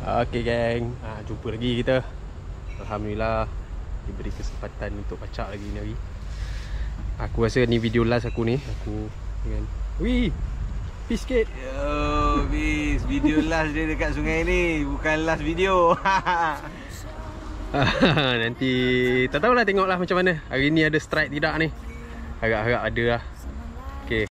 Okey geng, jumpa lagi kita. Alhamdulillah diberi kesempatan untuk pacak lagi ni hari. Aku rasa ni video last aku ni. Aku dengan peace sikit. Peace. Video last dia dekat sungai ni, bukan last video. Nanti tak tahulah, tengoklah macam mana. Hari ni ada strike tidak ni. Harap-harap ada lah. Okey.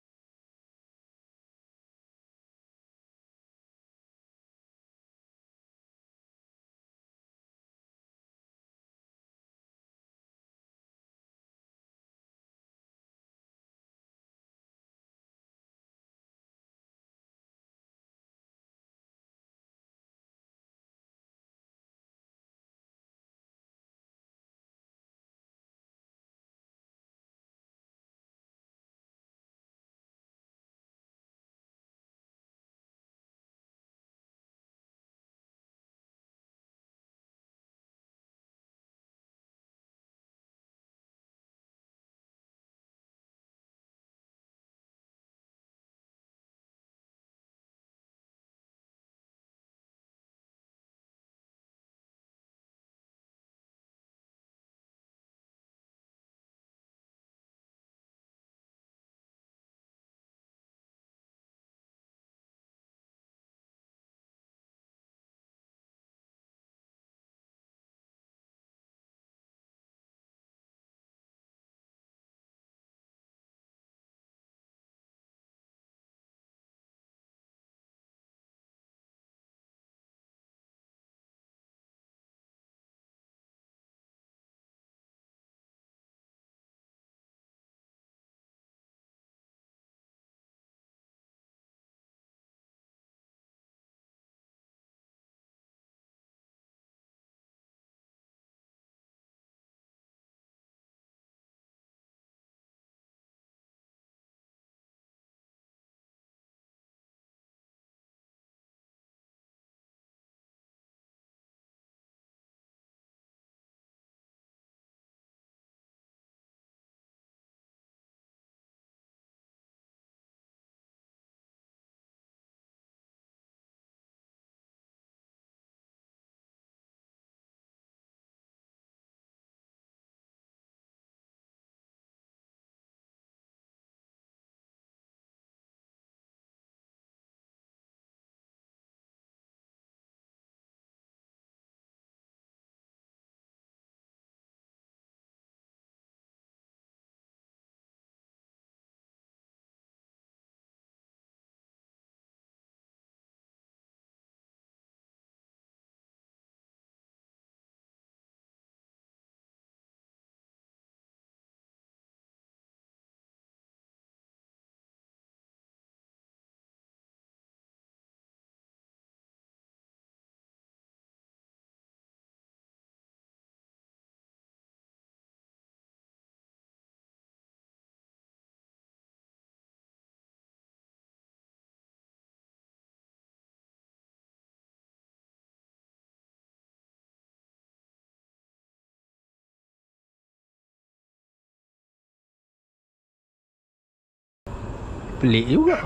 Pelik juga.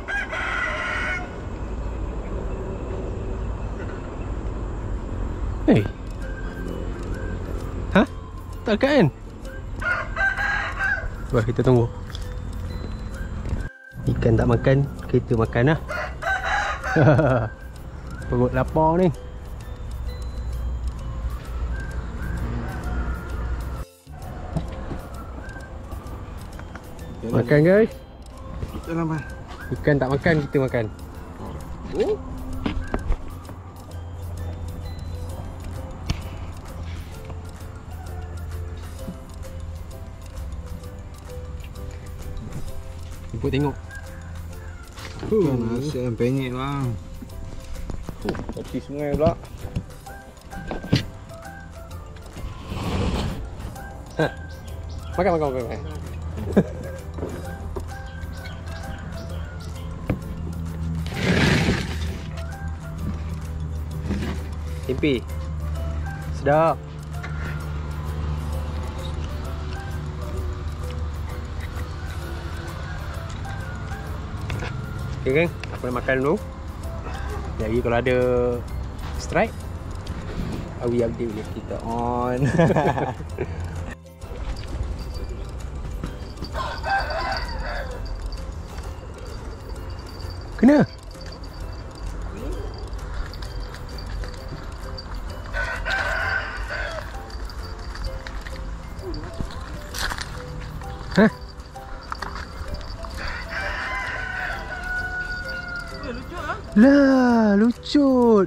Hei. Hah? Tak kan? Wah, kita tunggu. Ikan tak makan, kita makan lah. Perut lapar ni. Makan guys. Kenapa? Ikan tak makan, kita makan. Oh. Jemput tengok. Ikan asyik penyek bang. Kopi sungai pula. Makan. Tempe. Sedap. Okay geng, aku nak makan dulu. Jadi kalau ada strike, Awi update boleh kita on. Kena. Hah? Lah, lucut.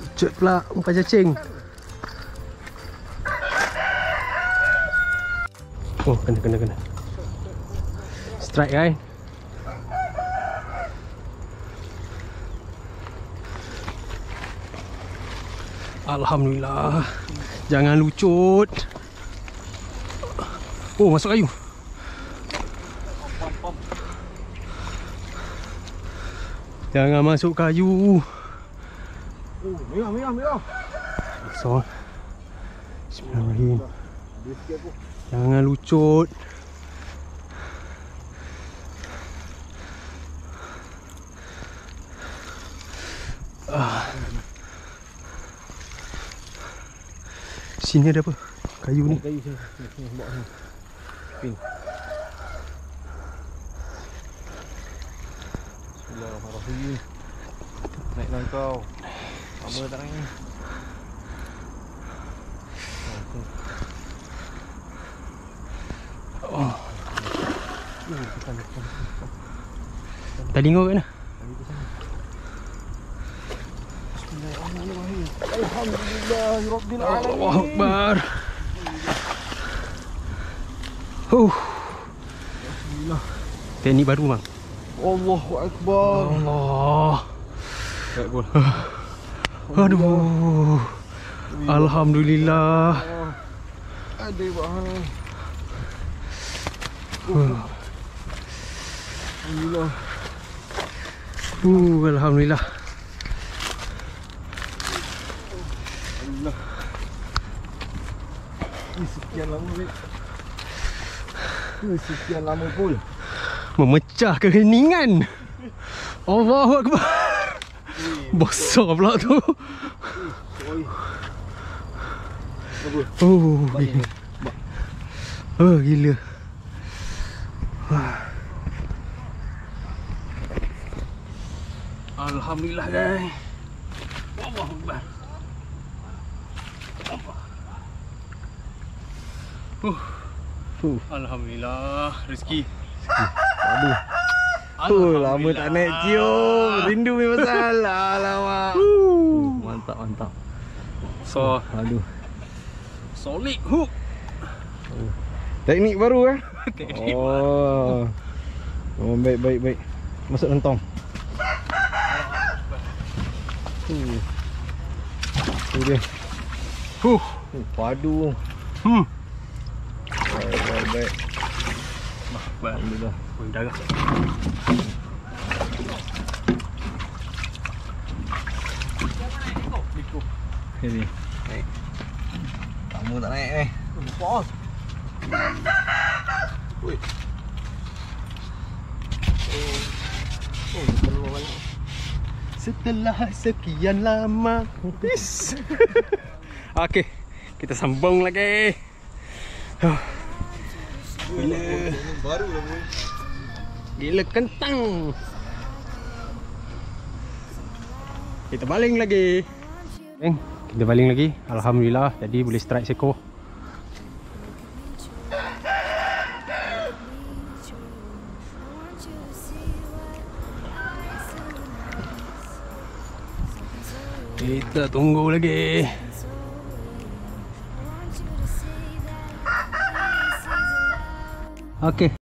Lucut pula umpan cacing. Oh, kena. Strike kan? Alhamdulillah. Jangan lucut. Oh, masuk kayu. Jangan masuk kayu. Oh, merah. So, bismillahirrahmanirrahim. Jangan lucut. Sini ada apa? Kayu ni. Kayu sini. Bawa sini. Pin. Bismillahirrahmanirrahim. Naiklah kau. Lama tak naik ni. Oh. Tali kau kat mana? Alhamdulillahirabbil alamin. Allahu Akbar. Teknik baru bang. Allahu Akbar. Allah. Baik gol. Aduh. Alhamdulillah. Ada bahan. Alhamdulillah. Alhamdulillah. Alhamdulillah. Sekian lama weh. Sekian lama pun. Memecah keheningan. Allahu Akbar. Besar pula tu. Oh, gila. Oh, gila. Alhamdulillah guys. Allahu Akbar. Alhamdulillah rezeki. Aduh. Lama tak naik cium. Rindu memang salah. Alamak. Mantap. So, Aduh. solid hook. Teknik baru Teknik Oh. Oh, baik. Masuk lentong. Tu dia. Padu. Baik. Alhamdulillah. Darah. Ini. Naik. Kamu tak naik ni. Pos. Ui. Setelah sekian lama. Peace. Okey, kita sambung lagi. Baru lah boy. Gila kentang. Kita baling lagi. Kita baling lagi. Alhamdulillah jadi boleh strike seekor. Kita tunggu lagi. Okey.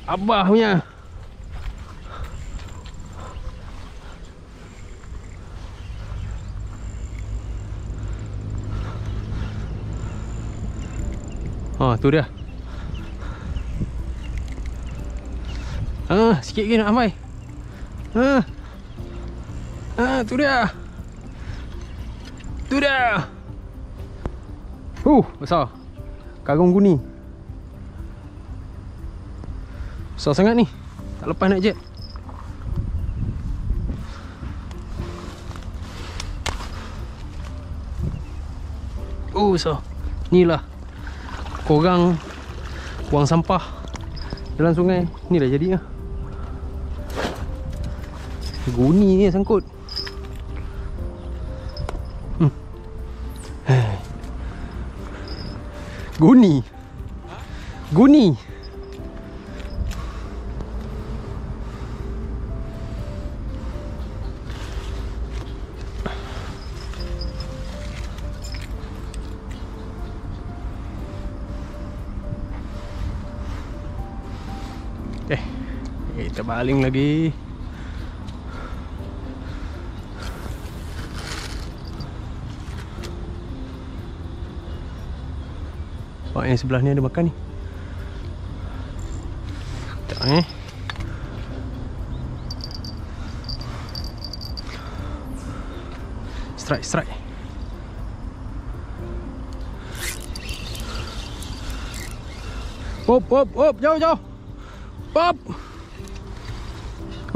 Abah punya. Tu dia. Sikit lagi nak sampai. Tu dia. Tu dia. Besar. Karung guni. Besar sangat ni. Tak lepas nak jet. Besar. Inilah korang buang sampah dalam sungai. Ni dah jadi lah. Guni ni sangkut. Guni. Guni. Kita baling lagi. Pak yang sebelah ni ada makan ni. Sekejap Strike. Hop, jauh. Hop.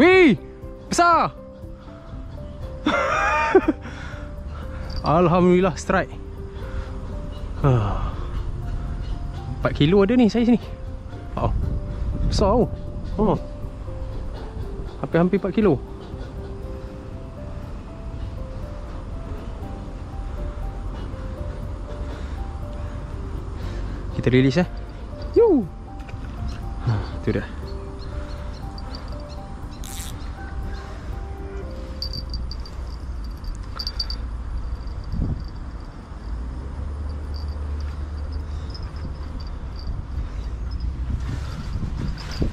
Wih, besar. Alhamdulillah strike. 4 kilo ada ni saiz ni. Besar tau. Hampir 4 kilo. Kita release tu dah.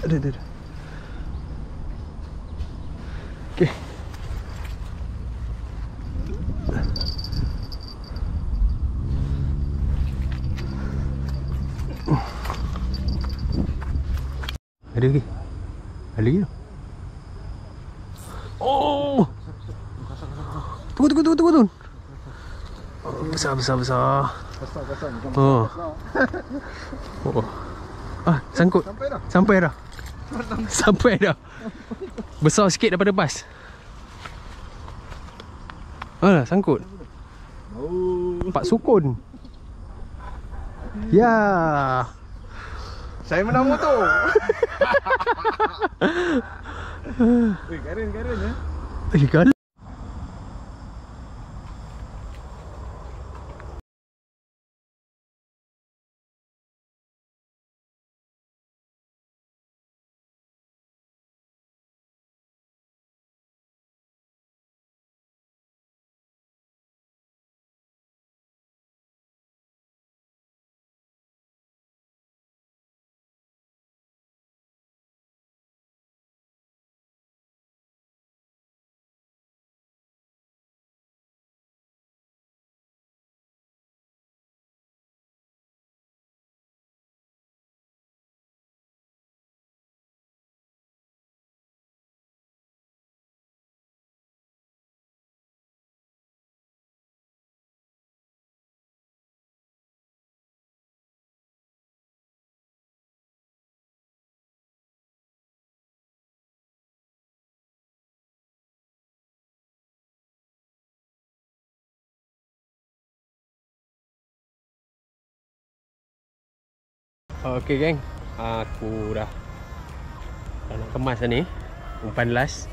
Ada. Okey. Ada lagi tu. Tunggu. Besar. Sangkut. Sampai dah. Besar sikit daripada bas. Sangkut. Pak sukun. Ya. Saya menang motor. Karen ya. Karen. Okey geng, aku dah nak kemas dah ni umpan last.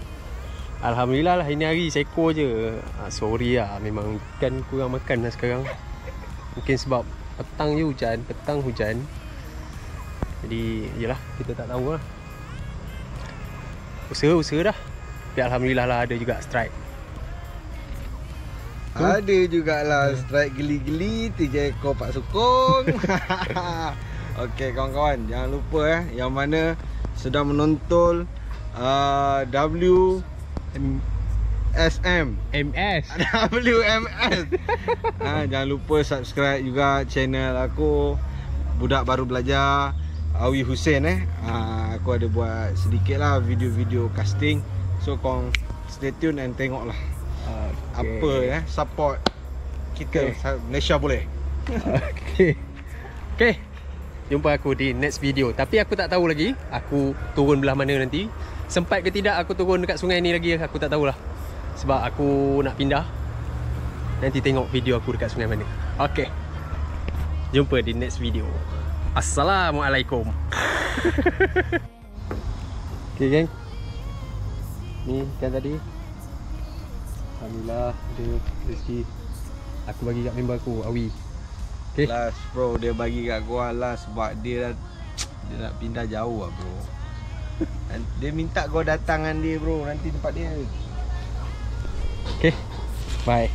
Alhamdulillah lah, ini hari seekor je. Sorry lah, memang ikan kurang makan lah sekarang. Mungkin sebab petang hujan. Jadi yelah, kita tak tahu lah. Usaha dah. Tapi Alhamdulillah lah, ada juga strike. Ada jugalah strike geli-geli 3 ekor Pak Sukong. Okey kawan-kawan, jangan lupa yang mana sedang menonton WSM MS. WMS. Jangan lupa subscribe juga channel aku, Budak Baru Belajar, Awi Hussein. Aku ada buat sedikit lah video-video casting. So korang stay tune and tengok lah. Apa support kita. Malaysia boleh. Okay. Jumpa aku di next video. Tapi aku tak tahu lagi aku turun belah mana nanti. Sempat ke tidak aku turun dekat sungai ni lagi, aku tak tahulah. Sebab aku nak pindah. Nanti tengok video aku dekat sungai mana. Okay. Jumpa di next video. Assalamualaikum. Okay geng, ni kan tadi alhamdulillah ada rezeki aku bagi kat member aku, Awi. Okay. Last bro, dia bagi kat gua last sebab dia nak pindah jauh lah bro. Dia minta gua datang dengan dia bro, nanti tempat dia. Okay, bye.